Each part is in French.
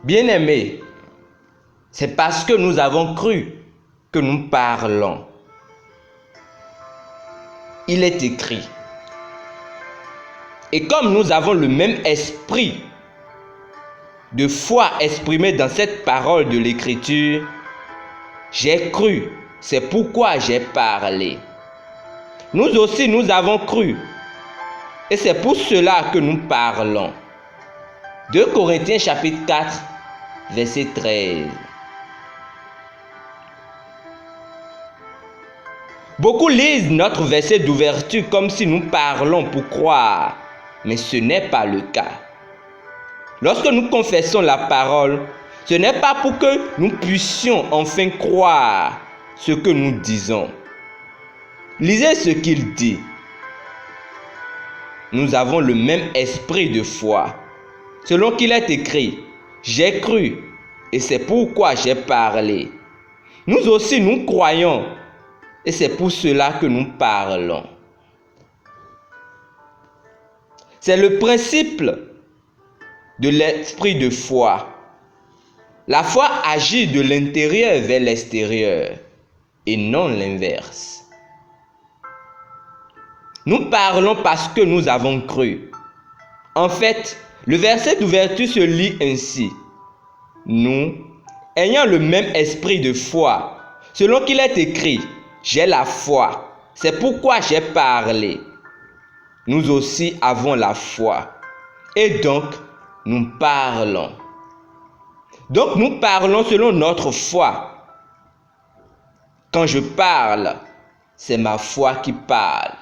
Bien-aimés, c'est parce que nous avons cru que nous parlons. Il est écrit. Et comme nous avons le même esprit de foi exprimé dans cette parole de l'Écriture, j'ai cru, c'est pourquoi j'ai parlé. Nous aussi, nous avons cru, et c'est pour cela que nous parlons. 2 Corinthiens chapitre 4, verset 13. Beaucoup lisent notre verset d'ouverture comme si nous parlons pour croire, mais ce n'est pas le cas. Lorsque nous confessons la parole, ce n'est pas pour que nous puissions enfin croire ce que nous disons. Lisez ce qu'il dit. Nous avons le même esprit de foi. Selon qu'il est écrit, j'ai cru et c'est pourquoi j'ai parlé. Nous aussi nous croyons et c'est pour cela que nous parlons. C'est le principe de l'esprit de foi. La foi agit de l'intérieur vers l'extérieur et non l'inverse. Nous parlons parce que nous avons cru. En fait, le verset d'ouverture se lit ainsi. Nous, ayant le même esprit de foi, selon qu'il est écrit, j'ai la foi, c'est pourquoi j'ai parlé. Nous aussi avons la foi. Et donc, nous parlons. Donc, nous parlons selon notre foi. Quand je parle, c'est ma foi qui parle.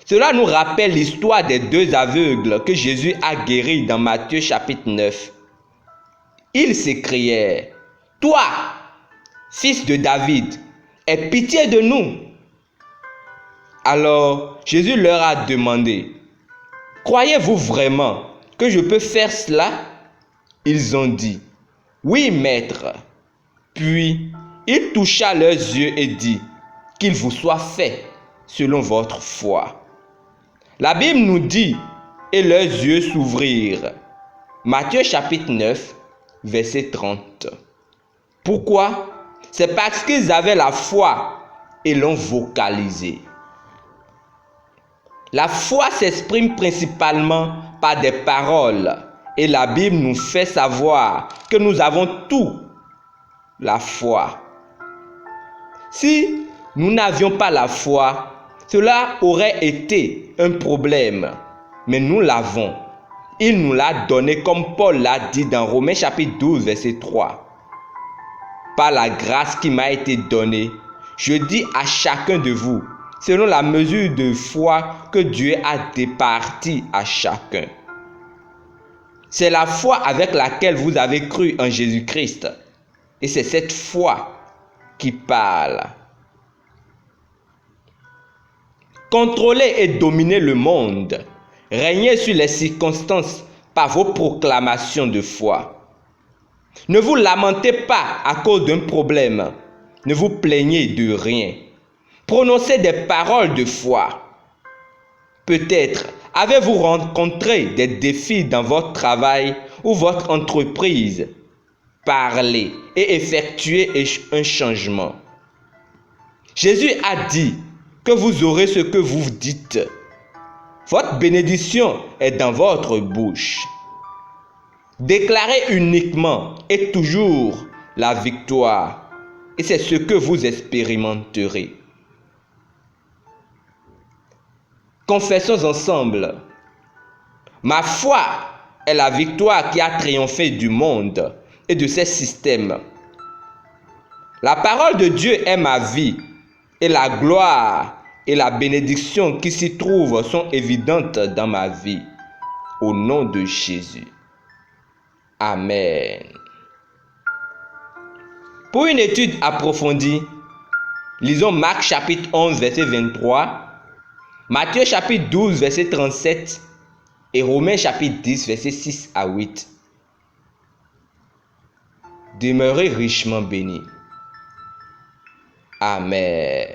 Cela nous rappelle l'histoire des 2 aveugles que Jésus a guéris dans Matthieu chapitre 9. Ils s'écrièrent, « Toi, fils de David, aie pitié de nous. » Alors Jésus leur a demandé, « Croyez-vous vraiment que je peux faire cela ?» Ils ont dit, « Oui, maître. » Puis il toucha leurs yeux et dit, « Qu'il vous soit fait selon votre foi. » La Bible nous dit, et leurs yeux s'ouvrirent. Matthieu chapitre 9, verset 30. Pourquoi? C'est parce qu'ils avaient la foi et l'ont vocalisée. La foi s'exprime principalement par des paroles et la Bible nous fait savoir que nous avons tout la foi. Si nous n'avions pas la foi, cela aurait été un problème, mais nous l'avons. Il nous l'a donné comme Paul l'a dit dans Romains chapitre 12, verset 3. Par la grâce qui m'a été donnée, je dis à chacun de vous, selon la mesure de foi que Dieu a départie à chacun. C'est la foi avec laquelle vous avez cru en Jésus-Christ. Et c'est cette foi qui parle. Contrôler et dominer le monde. Régner sur les circonstances par vos proclamations de foi. Ne vous lamentez pas à cause d'un problème. Ne vous plaignez de rien. Prononcez des paroles de foi. Peut-être avez-vous rencontré des défis dans votre travail ou votre entreprise. Parlez et effectuez un changement. Jésus a dit que vous aurez ce que vous dites. Votre bénédiction est dans votre bouche. Déclarez uniquement et toujours la victoire. Et c'est ce que vous expérimenterez. Confessons ensemble. Ma foi est la victoire qui a triomphé du monde et de ses systèmes. La parole de Dieu est ma vie et la gloire et la bénédiction qui s'y trouvent sont évidentes dans ma vie. Au nom de Jésus. Amen. Pour une étude approfondie, lisons Marc chapitre 11, verset 23, Matthieu chapitre 12, verset 37 et Romains chapitre 10, verset 6 à 8. Demeurez richement bénis. Amen.